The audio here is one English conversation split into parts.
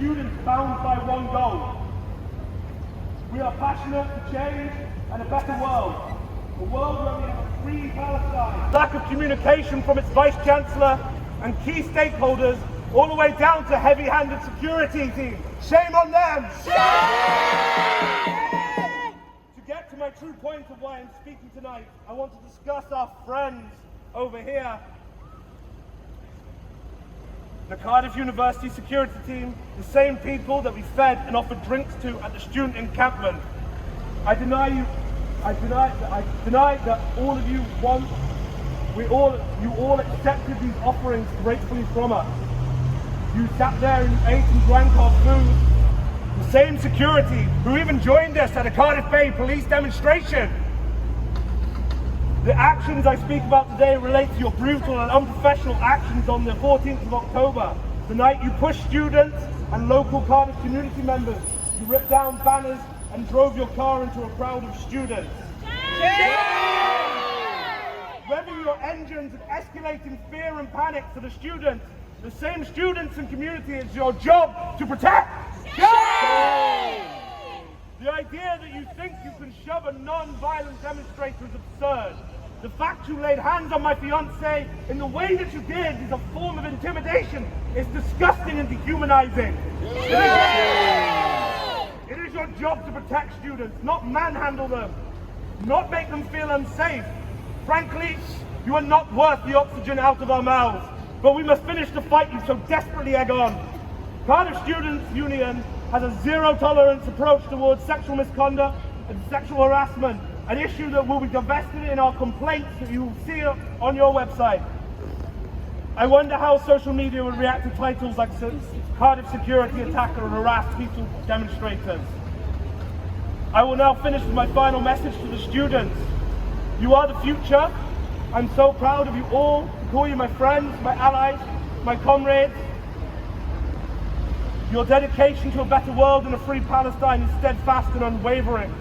students bound by one goal. We are passionate for change and a better world. A world where we have a free Palestine. Lack of communication from its Vice-Chancellor and key stakeholders, all the way down to heavy-handed security team. Shame on them! Shame! To get to my true point of why I'm speaking tonight, I want to discuss our friends over here. The Cardiff University security team, the same people that we fed and offered drinks to at the student encampment. I deny that all of you you all accepted these offerings gratefully from us. You sat there and ate and drank our food. The same security who even joined us at a Cardiff Bay police demonstration. The actions I speak about today relate to your brutal and unprofessional actions on the 14th of October, the night you pushed students and local Cardiff community members. You ripped down banners and drove your car into a crowd of students. Revving your engines and escalating fear and panic for the students, the same students and community it's your job to protect. The idea that you think you can shove a non-violent demonstrator is absurd. The fact you laid hands on my fiancée in the way that you did is a form of intimidation. It's disgusting and dehumanizing. It is your job to protect students, not manhandle them, not make them feel unsafe. Frankly, you are not worth the oxygen out of our mouths, but we must finish the fight you so desperately egg on. Cardiff Students' Union has a zero-tolerance approach towards sexual misconduct and sexual harassment, an issue that will be divested in our complaints that you will see on your website. I wonder how social media would react to titles like Cardiff Security Attacker and Harassed Peaceful Demonstrators. I will now finish with my final message to the students. You are the future. I'm so proud of you all. I call you my friends, my allies, my comrades. Your dedication to a better world and a free Palestine is steadfast and unwavering.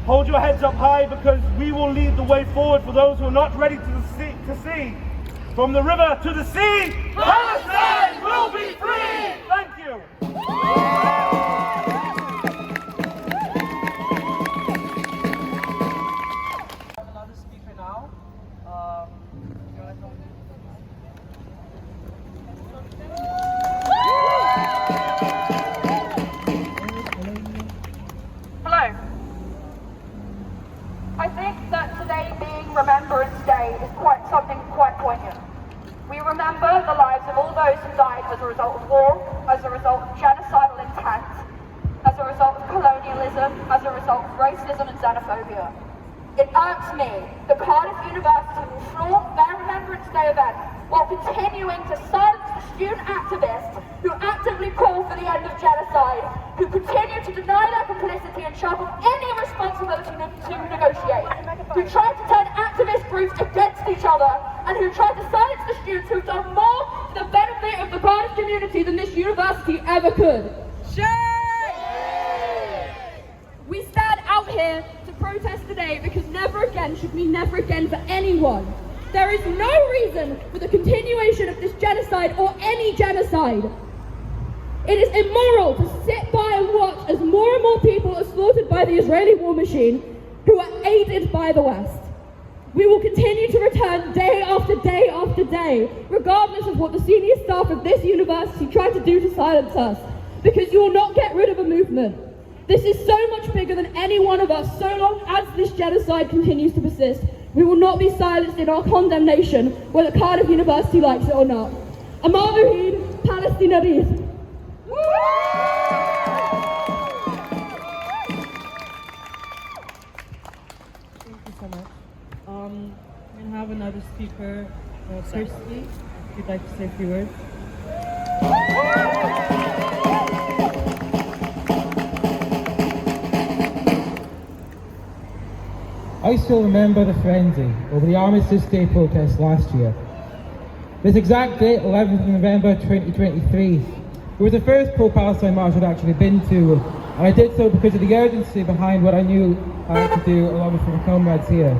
Hold your heads up high, because we will lead the way forward for those who are not ready to see. From the river to the sea, Palestine will be free! Thank you! Another speaker now. Hello. I think that today being Remembrance Day is something quite poignant. We remember the lives of all those who died as a result of war, as a result of genocidal intent, as a result of colonialism, as a result of racism and xenophobia. It irks me that Cardiff University will flaunt their Remembrance Day event while continuing to silence the student activists who actively call for the end of genocide, who continue to deny their complicity and sharpen any responsibility to negotiate, who try to turn activist groups against each other, and who try to silence the students who've done more for the benefit of the Cardiff community than this university ever could. We stand out here to protest today because never again should mean never again for anyone. There is no reason for the continuation of this genocide or any genocide. It is immoral to sit by and watch as more and more people are slaughtered by the Israeli war machine, who are aided by the West. We will continue to return day after day after day, regardless of what the senior staff of this university try to do to silence us, because you will not get rid of a movement. This is so much bigger than any one of us, so long as this genocide continues to persist. We will not be silenced in our condemnation, whether Cardiff University likes it or not. Amar Muheed, Palestine Arif. Thank you so much. We're going to have another speaker, Kirsty, if you'd like to say a few words. I still remember the frenzy over the Armistice Day protest last year. This exact date, 11th of November 2023, it was the first pro-Palestine march I'd actually been to, and I did so because of the urgency behind what I knew I had to do along with my comrades here.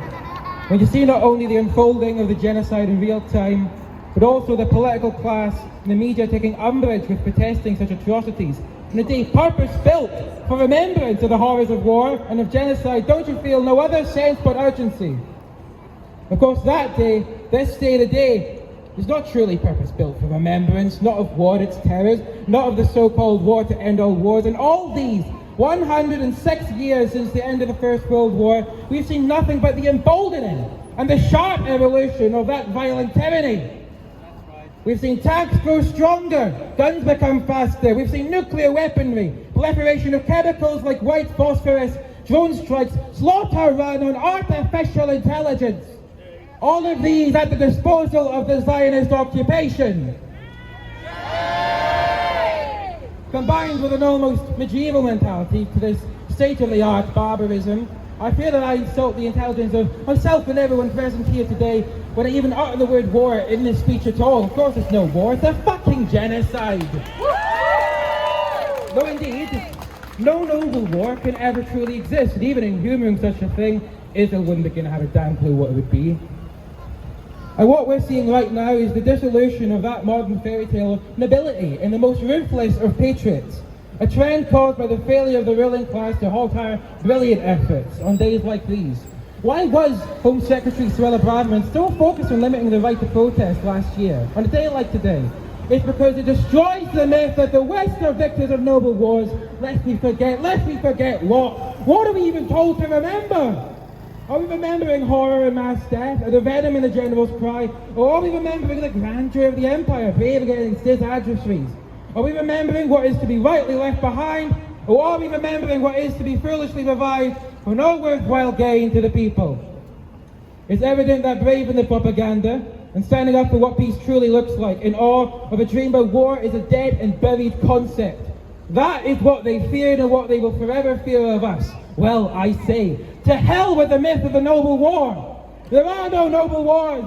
When you see not only the unfolding of the genocide in real time, but also the political class and the media taking umbrage with protesting such atrocities. On a day purpose-built for remembrance of the horrors of war and of genocide, don't you feel no other sense but urgency? Of course, that day, this day, the day, is not truly purpose-built for remembrance, not of war, its terrors, not of the so-called war to end all wars. And all these 106 years since the end of the First World War, we've seen nothing but the emboldening and the sharp evolution of that violent tyranny. We've seen tanks grow stronger, guns become faster, we've seen nuclear weaponry, proliferation of chemicals like white phosphorus, drone strikes, slaughter run on artificial intelligence. All of these at the disposal of the Zionist occupation. Combined with an almost medieval mentality to this state-of-the-art barbarism, I fear that I insult the intelligence of myself and everyone present here today when I even utter the word war in this speech at all. Of course it's no war, it's a fucking genocide. No, indeed, no noble war can ever truly exist, and even in humouring such a thing, Israel wouldn't begin to have a damn clue what it would be. And what we're seeing right now is the dissolution of that modern fairy tale of nobility in the most ruthless of patriots. A trend caused by the failure of the ruling class to halt our brilliant efforts on days like these. Why was Home Secretary Suella Braverman so focused on limiting the right to protest last year, on a day like today? It's because it destroys the myth that the West are victors of noble wars. Lest we forget what? What are we even told to remember? Are we remembering horror and mass death, or the venom in the general's cry, or are we remembering the grandeur of the empire, brave against its adversaries? Are we remembering what is to be rightly left behind, or are we remembering what is to be foolishly revived for no worthwhile gain to the people? It's evident that braving the propaganda and standing up for what peace truly looks like in awe of a dream by war is a dead and buried concept. That is what they feared and what they will forever fear of us. Well, I say, to hell with the myth of the noble war. There are no noble wars.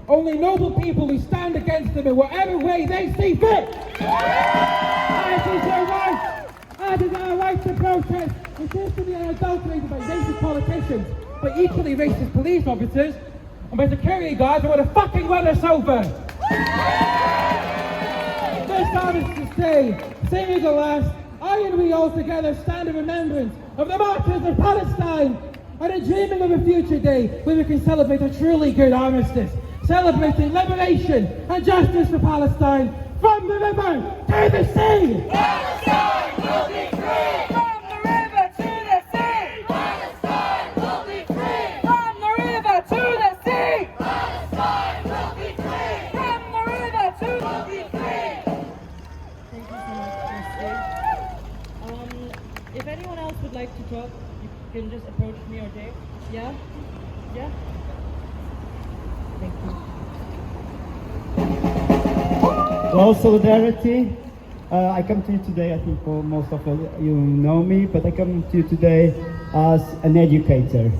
Only noble people who stand against them in whatever way they see fit. As is their right. As is our right to protest. It seems to be unadulterated by racist politicians, but equally racist police officers, and by security guards who want to fucking run us over. This artist to say, sing as the last, I and we all together stand in remembrance of the martyrs of Palestine, and in dreaming of a future day where we can celebrate a truly good armistice, celebrating liberation and justice for Palestine, from the river to the sea! Palestine will be free! From the river to the sea! Palestine will be free! From the river to the sea! Palestine will be free! From the river to will be free! Thank you so much, Christy. If anyone else would like to talk, you can just approach me or Dave. Yeah? Yeah? Thank you. Well, solidarity. I come to you today, I think most of you know me, but I come to you today as an educator.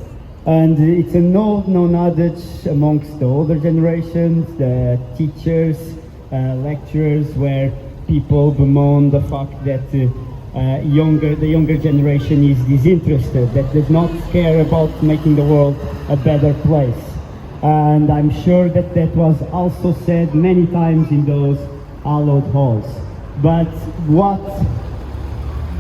And it's a known adage amongst the older generations, the teachers, lecturers, where people bemoan the fact that the younger generation is disinterested, that does not care about making the world a better place. And I'm sure that that was also said many times in those hallowed halls. But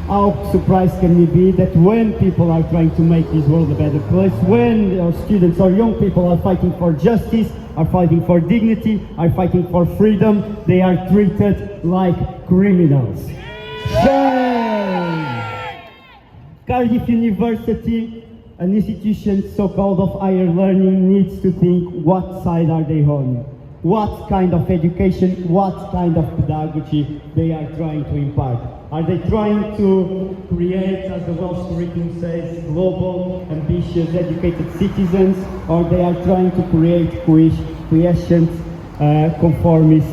how surprised can we be that when people are trying to make this world a better place, when our students or young people are fighting for justice, are fighting for dignity, are fighting for freedom, they are treated like criminals. Shame! Cardiff University, an institution so-called of higher learning, needs to think what side are they on. What kind of education, what kind of pedagogy they are trying to impart. Are they trying to create, as the Welsh curriculum says, global, ambitious, educated citizens, or they are trying to create quiescent, conformist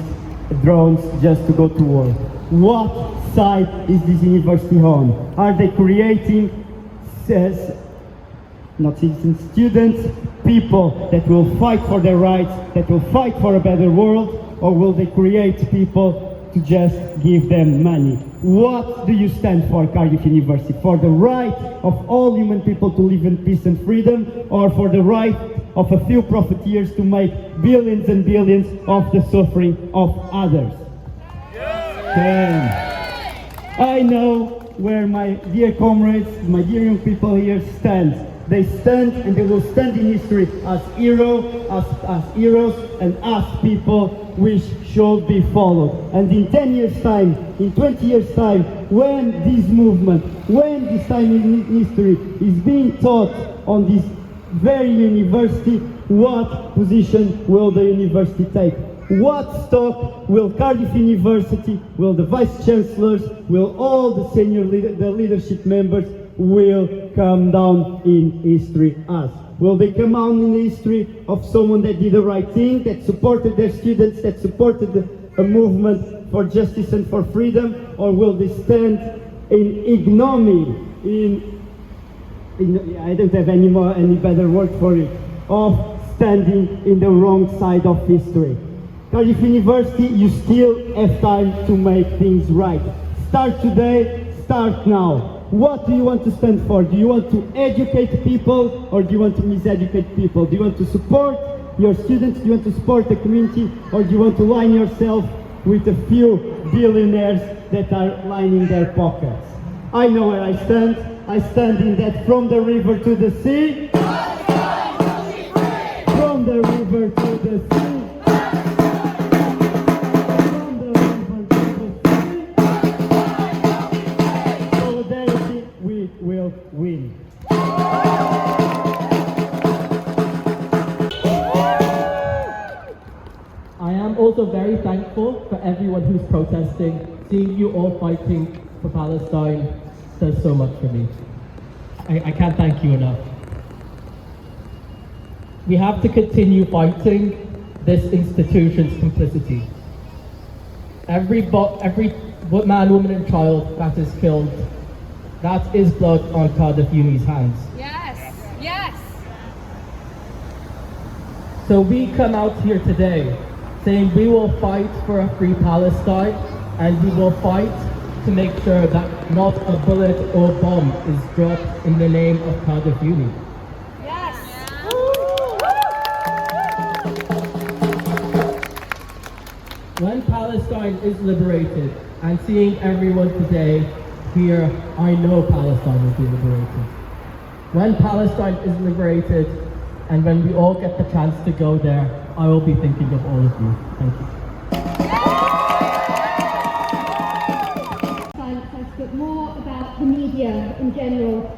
drones just to go to war? What side is this university on? Are they creating, not citizens, students, people that will fight for their rights, that will fight for a better world, or will they create people to just give them money. What do you stand for, Cardiff University? For the right of all human people to live in peace and freedom, or for the right of a few profiteers to make billions and billions of the suffering of others? I know where my dear comrades, my dear young people here stand. They stand and they will stand in history as heroes, and as people which should be followed. And in 10 years' time, in 20 years' time, when this movement, when this time in history is being taught on this very university, what position will the university take? What stock will Cardiff University, will the vice-chancellors, will all the senior leadership members will come down in history as? Will they come down in the history of someone that did the right thing, that supported their students, that supported a movement for justice and for freedom, or will they stand in ignominy, I don't have any better word for it, of standing in the wrong side of history? Cardiff University, you still have time to make things right. Start today, start now. What do you want to stand for? Do you want to educate people, or do you want to miseducate people? Do you want to support your students? Do you want to support the community, or do you want to line yourself with a few billionaires that are lining their pockets? I know where I stand. I stand in that from the river to the sea. From the river to the sea. Win. I am also very thankful for everyone who's protesting. Seeing you all fighting for Palestine does so much for me. I can't thank you enough. We have to continue fighting this institution's complicity. Every man, woman and child that is killed, that is blood on Cardiff Uni's hands. Yes, yes. So we come out here today saying we will fight for a free Palestine, and we will fight to make sure that not a bullet or bomb is dropped in the name of Cardiff Uni. Yes. When Palestine is liberated, and seeing everyone today here, I know Palestine will be liberated. When Palestine is liberated, and when we all get the chance to go there, I will be thinking of all of you. Thank you. But more about the media in general,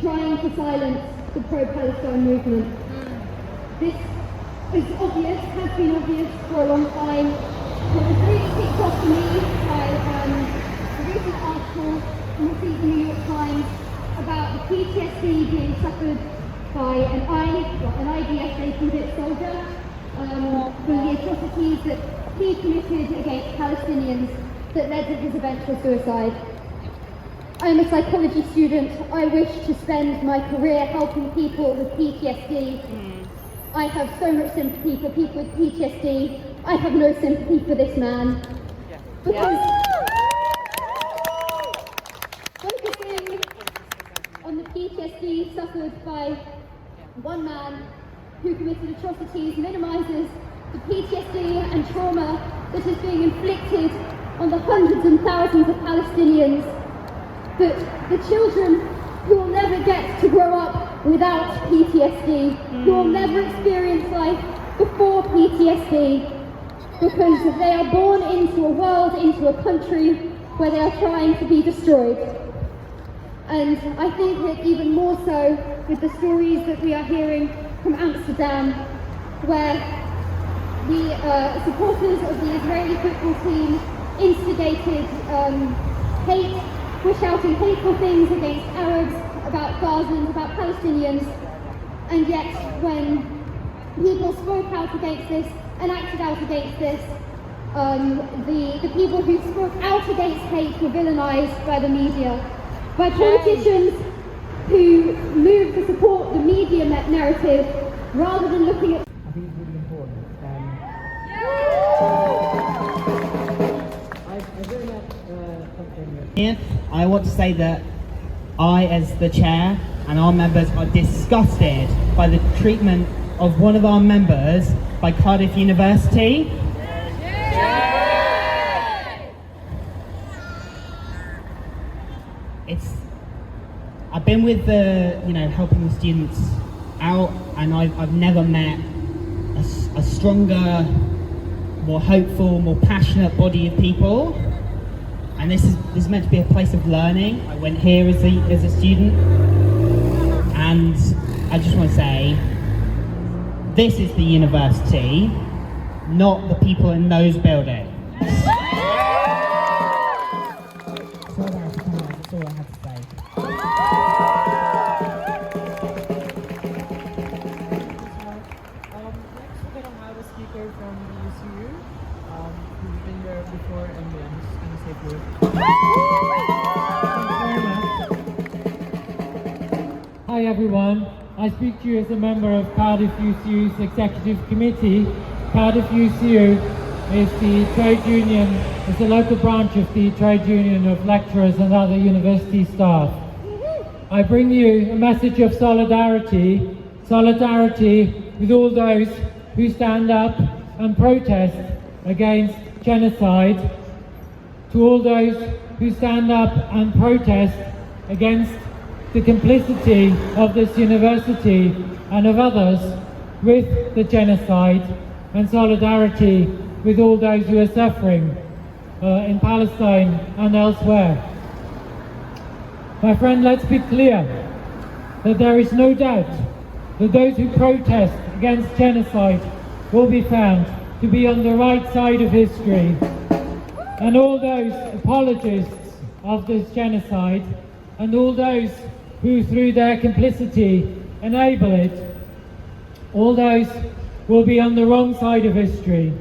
trying to silence the pro-Palestine movement. This is obvious, has been obvious for a long time. What was really kicked off to me by a recent article in the New York Times about the PTSD being suffered by an IDF convict soldier for the atrocities that he committed against Palestinians that led to his eventual suicide. I am a psychology student. I wish to spend my career helping people with PTSD. I have so much sympathy for people with PTSD. I have no sympathy for this man. Because focusing on the PTSD suffered by one man who committed atrocities minimises the PTSD and trauma that is being inflicted on the hundreds and thousands of Palestinians, but the children who will never get to grow up without PTSD, who will never experience life before PTSD, because they are born into a world, into a country where they are trying to be destroyed. And I think that even more so with the stories that we are hearing from Amsterdam, where the supporters of the Israeli football team instigated hate, were shouting hateful things against Arabs, about Gazans, about Palestinians, and yet when people spoke out against this and acted out against this, the people who spoke out against hate were villainised by the media, by politicians who move to support the media narrative rather than looking at... I think it's really important. I've I want to say that I, as the chair, and our members are disgusted by the treatment of one of our members by Cardiff University. I've been with the, helping the students out, and I've never met a stronger, more hopeful, more passionate body of people. And this is meant to be a place of learning. I went here as a student, and I just want to say, this is the university, not the people in those buildings. That's all I have to say. Next we're going to have a speaker from the UCU, who's been there before, and I'm just going to say a word. Hi everyone, I speak to you as a member of Cardiff UCU's Executive Committee. Cardiff UCU is the trade union, is the local branch of the trade union of lecturers and other university staff. I bring you a message of solidarity with all those who stand up and protest against genocide, to all those who stand up and protest against the complicity of this university and of others with the genocide, and solidarity with all those who are suffering in Palestine and elsewhere. My friend, let's be clear that there is no doubt that those who protest against genocide will be found to be on the right side of history, and all those apologists of this genocide and all those who through their complicity enable it, all those will be on the wrong side of history.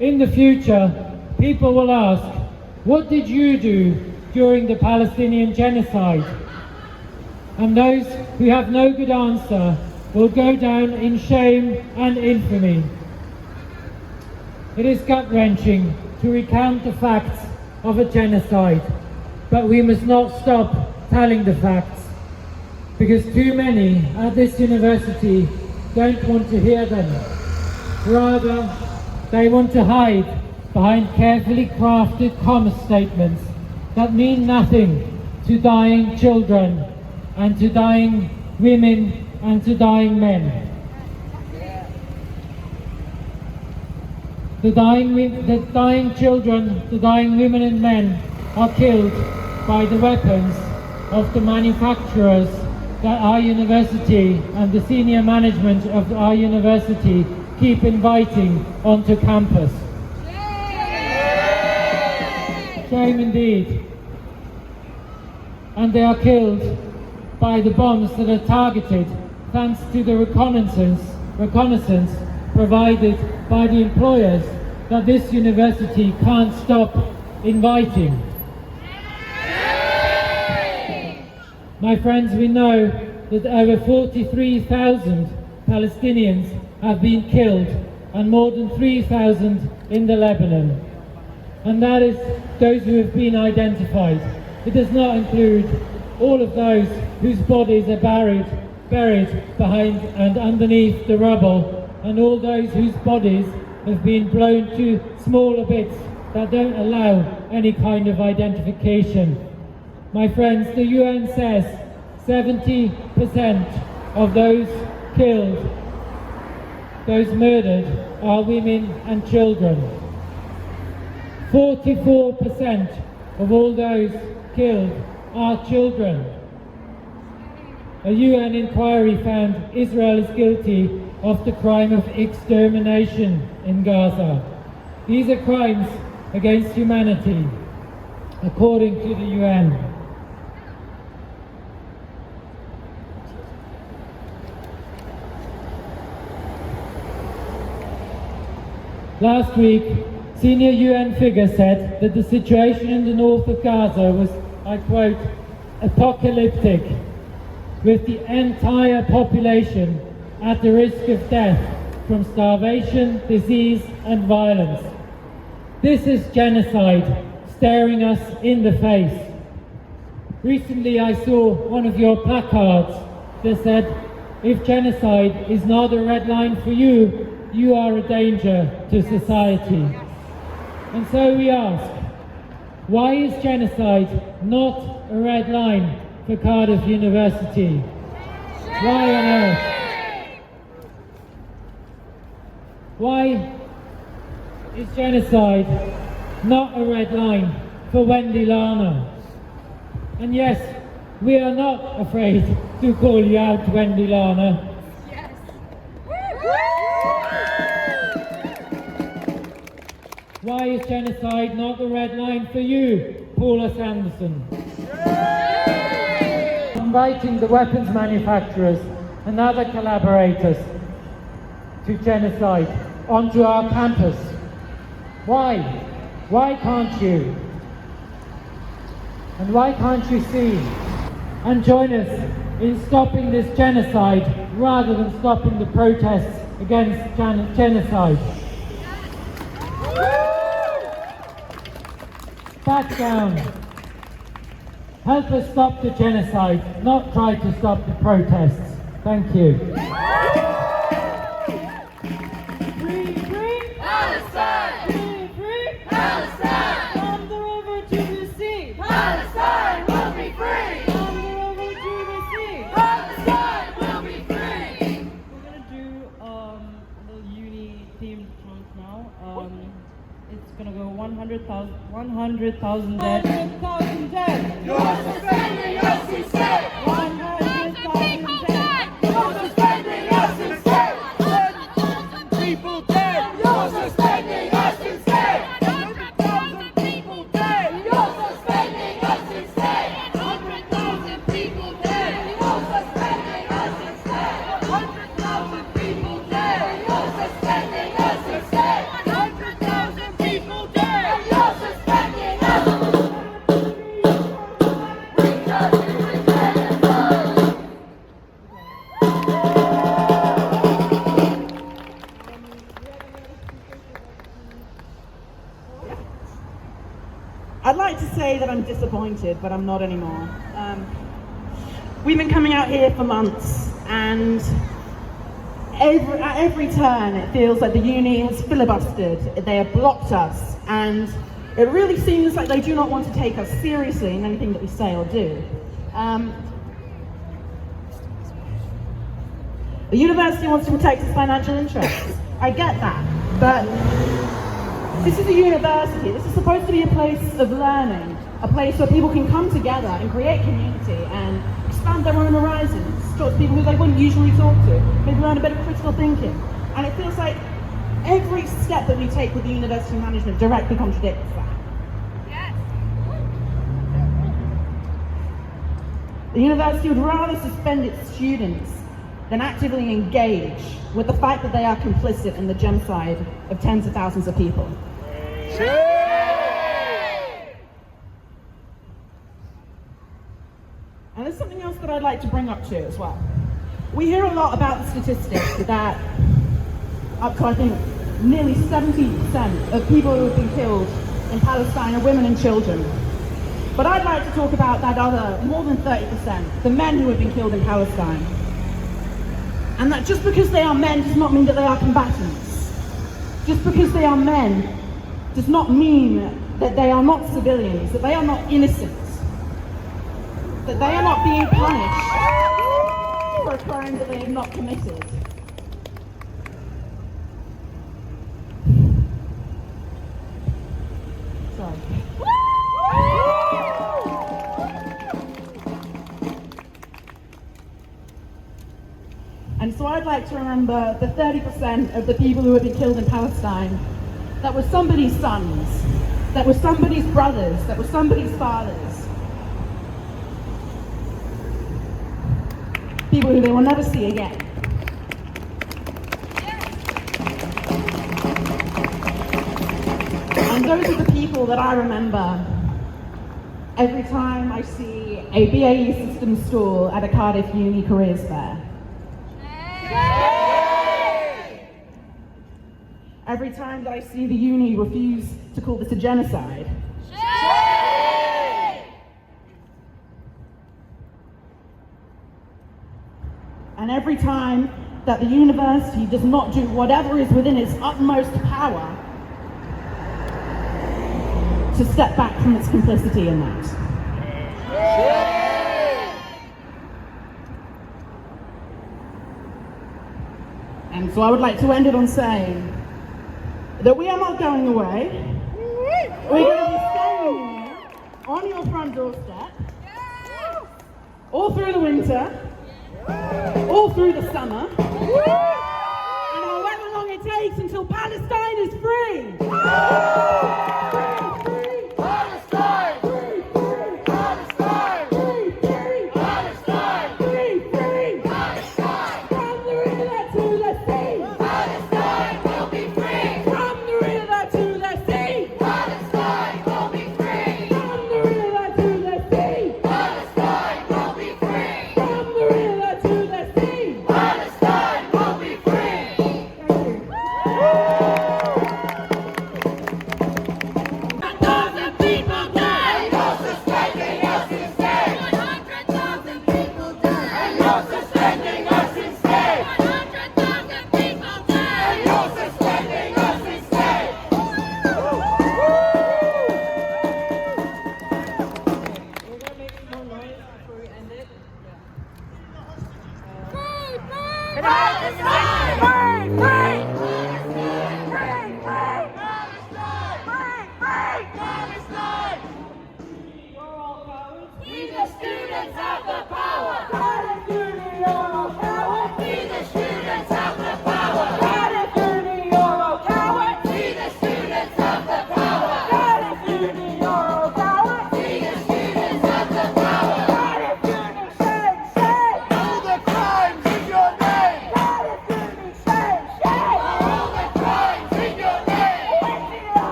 In the future, people will ask, what did you do during the Palestinian genocide? And those who have no good answer will go down in shame and infamy. It is gut-wrenching to recount the facts of a genocide, but we must not stop telling the facts, because too many at this university don't want to hear them. Rather, they want to hide behind carefully crafted comma statements that mean nothing to dying children and to dying women and to dying men. The dying children, the dying women and men are killed by the weapons of the manufacturers that our university and the senior management of our university keep inviting onto campus. Shame indeed. And they are killed by the bombs that are targeted thanks to the reconnaissance provided by the employers that this university can't stop inviting. My friends, we know that over 43,000 Palestinians have been killed and more than 3,000 in the Lebanon. And that is those who have been identified. It does not include all of those whose bodies are buried behind and underneath the rubble, and all those whose bodies have been blown to smaller bits that don't allow any kind of identification. My friends, the UN says 70% of those killed, those murdered, are women and children. 44% of all those killed are children. A UN inquiry found Israel is guilty of the crime of extermination in Gaza. These are crimes against humanity, according to the UN. Last week, senior UN figures said that the situation in the north of Gaza was, I quote, apocalyptic, with the entire population at the risk of death from starvation, disease and violence. This is genocide staring us in the face. Recently I saw one of your placards that said, if genocide is not a red line for you, you are a danger to society. And so we ask, why is genocide not a red line for Cardiff University? Why on earth? Why is genocide not a red line for Wendy Lana? And yes, we are not afraid to call you out, Wendy Lana. Yes. Why is genocide not the red line for you, Paula Sanderson? Inviting the weapons manufacturers and other collaborators to genocide onto our campus. Why? Why can't you? And why can't you see and join us in stopping this genocide rather than stopping the protests against genocide? Back down. Help us stop the genocide, not try to stop the protests. Thank you. Free, free Palestine! Free, free Palestine! From the river to the sea, Palestine will be free! From the river to the sea, Palestine will be free! We're gonna do a little uni themed chant now. It's gonna go 100,000 dead. 100,000 dead! You're suspending us instead! 100,000 dead! You're suspending us instead! 100,000 people dead! You're suspending us instead! 100,000 people dead! You're suspending us instead! 100,000 people dead! You're suspending us instead! 100,000 people dead! You're suspending us instead! 100,000 people dead! You're suspending us! I'd like to say that I'm disappointed, but I'm not anymore. We've been coming out here for months, and at every turn it feels like the uni has filibustered, they have blocked us, and it really seems like they do not want to take us seriously in anything that we say or do. The university wants to protect its financial interests. I get that, but this is a university. This is supposed to be a place of learning, a place where people can come together and create community and expand their own horizons, talk to people who they wouldn't usually talk to, maybe learn a bit of critical thinking. And it feels like every step that we take with the university management directly contradicts that. Yes. The university would rather suspend its students than actively engage with the fact that they are complicit in the genocide of tens of thousands of people. And there's something else that I'd like to bring up too as well. We hear a lot about the statistics that up to I think nearly 70% of people who have been killed in Palestine are women and children. But I'd like to talk about that other more than 30%, the men who have been killed in Palestine. And that just because they are men does not mean that they are combatants. Just because they are men does not mean that they are not civilians, that they are not innocent, that they are not being punished for a crime that they have not committed. Sorry. And so I'd like to remember the 30% of the people who have been killed in Palestine that were somebody's sons, that were somebody's brothers, that were somebody's fathers. People who they will never see again. And those are the people that I remember every time I see a BAE Systems stall at a Cardiff Uni careers fair. Every time that I see the uni refuse to call this a genocide. And every time that the university does not do whatever is within its utmost power to step back from its complicity in that. And so I would like to end it on saying that we are not going away. We're going to be staying here on your front doorstep all through the winter, all through the summer, and however long it takes until Palestine is free.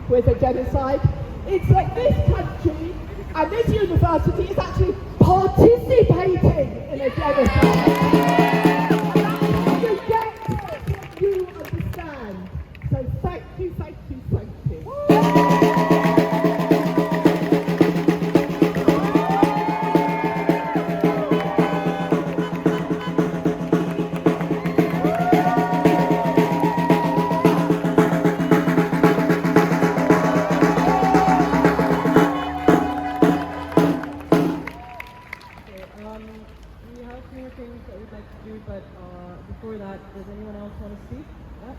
With a genocide. It's like this country and this university is actually participating in a genocide. You understand. So thank you, thank you, thank you. We have more things that we'd like to do, but before that, does anyone else want to speak? Yeah?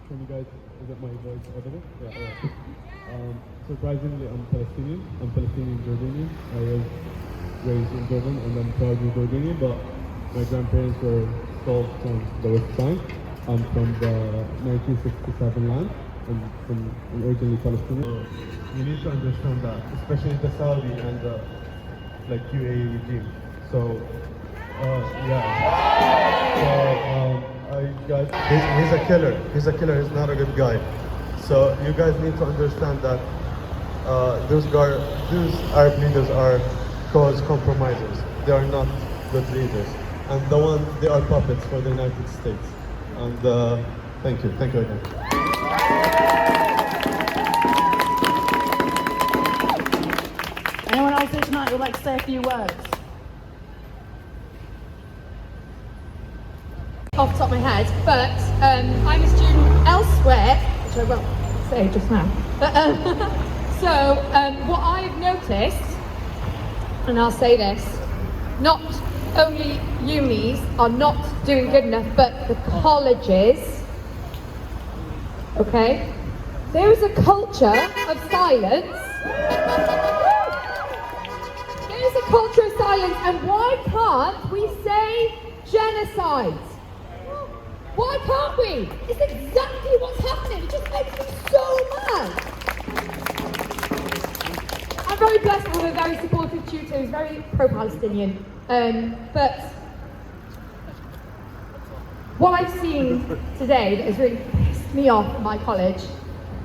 Can you guys, is it my voice audible? Yeah, surprisingly, I'm Palestinian. I'm Palestinian Jordanian. I was raised in Jordan and I'm proudly Jordanian, but my grandparents were sold from the West Bank. I'm from the 1967 land. I'm originally Palestinian. You need to understand that, especially the Saudi and the UAE regime. So, He's a killer. He's a killer. He's not a good guy. So you guys need to understand that those Arab leaders are cause compromisers. They are not good leaders, and they are puppets for the United States. And thank you again. Anyone else here tonight who would like to say a few words? Off the top of my head, but I'm a student elsewhere, which I won't say just now. But, what I've noticed, and I'll say this, not only unis are not doing good enough, but the colleges, okay? There is a culture of silence. There is a culture of silence, and why can't we say genocide? Why can't we? It's exactly what's happening. It just makes me so mad. I'm very blessed with a very supportive tutor who's very pro-Palestinian. But what I've seen today that has really pissed me off at my college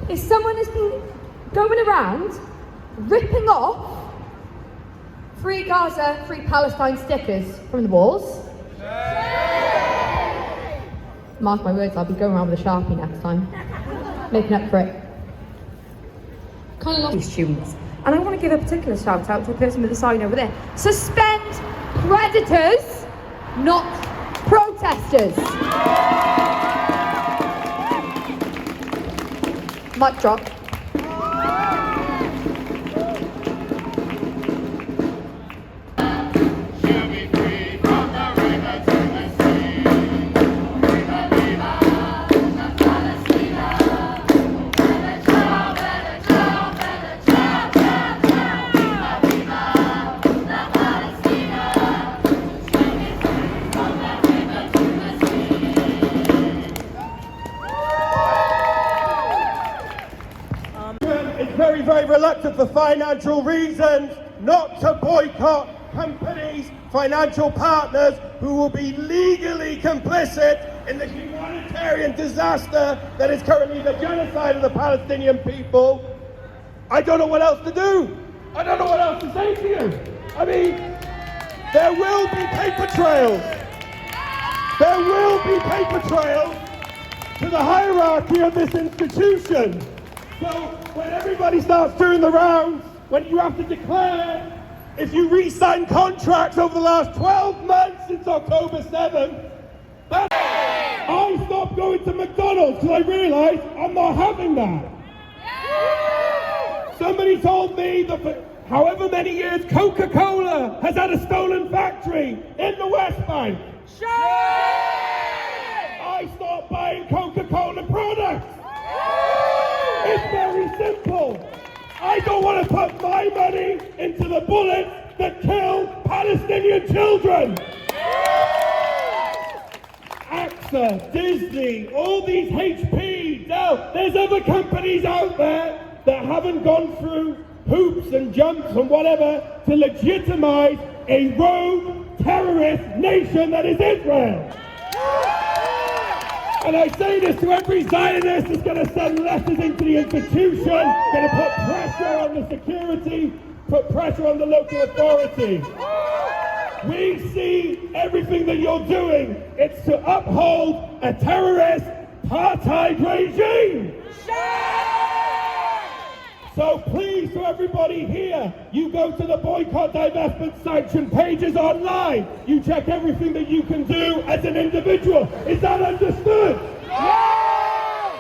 is someone has been going around ripping off Free Gaza, Free Palestine stickers from the walls. Mark my words, I'll be going around with a Sharpie next time, making up for it. Kind of lost these students. And I want to give a particular shout out to the person with the sign over there. Suspend predators, not protesters. Mic drop. Very reluctant for financial reasons not to boycott companies, financial partners who will be legally complicit in the humanitarian disaster that is currently the genocide of the Palestinian people. I don't know what else to do. I don't know what else to say to you. I mean, there will be paper trails. There will be paper trails to the hierarchy of this institution. So when everybody starts doing the rounds, when you have to declare if you re-sign contracts over the last 12 months since October 7th, I stopped going to McDonald's because I realised I'm not having that. Somebody told me that for however many years Coca-Cola has had a stolen factory in the West Bank. I stopped buying Coca-Cola products. It's very simple. I don't want to put my money into the bullets that kill Palestinian children. AXA, Disney, all these HP, Dell, there's other companies out there that haven't gone through hoops and jumps and whatever to legitimize a rogue terrorist nation that is Israel. And I say this to every Zionist that's going to send letters into the institution, going to put pressure on the security, put pressure on the local authority. We see everything that you're doing. It's to uphold a terrorist apartheid regime. So please, to everybody here, you go to the boycott, divestment, sanction pages online. You check everything that you can do as an individual. Is that understood? Yeah!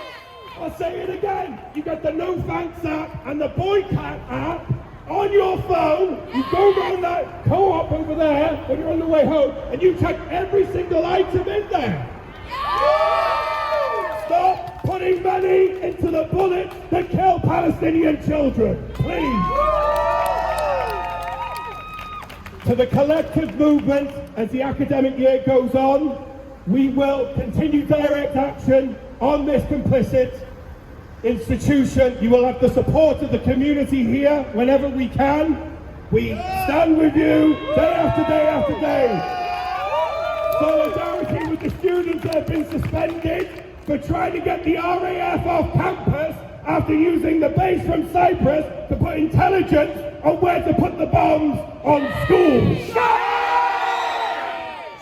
I'll say it again. You got the No Thanks app and the boycott app on your phone. You go around that co-op over there when you're on the way home, and you check every single item in there. Stop putting money into the bullets that kill Palestinian children, please. To the collective movement, as the academic year goes on, we will continue direct action on this complicit institution. You will have the support of the community here whenever we can. We stand with you day after day after day. Solidarity with the students that have been suspended for trying to get the RAF off campus after using the base from Cyprus to put intelligence on where to put the bombs on schools.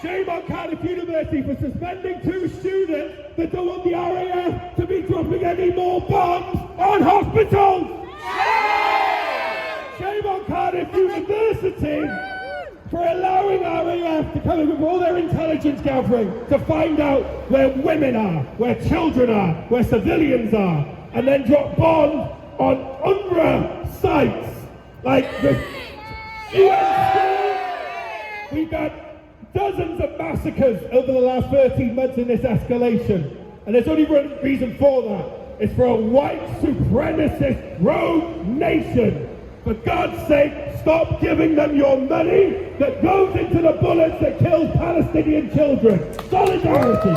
Shame on Cardiff University for suspending 2 students that don't want the RAF to be dropping any more bombs on hospitals. Shame on Cardiff University for allowing RAF to come in with all their intelligence gathering to find out where women are, where children are, where civilians are, and then drop bombs on UNRWA sites like the UN school. We've got dozens of massacres over the last 13 months in this escalation, and there's only one reason for that. It's for a white supremacist rogue nation. For God's sake, stop giving them your money that goes into the bullets that kills Palestinian children. Solidarity!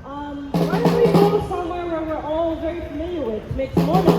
Why don't we go somewhere where we're all very familiar with to make some more noise?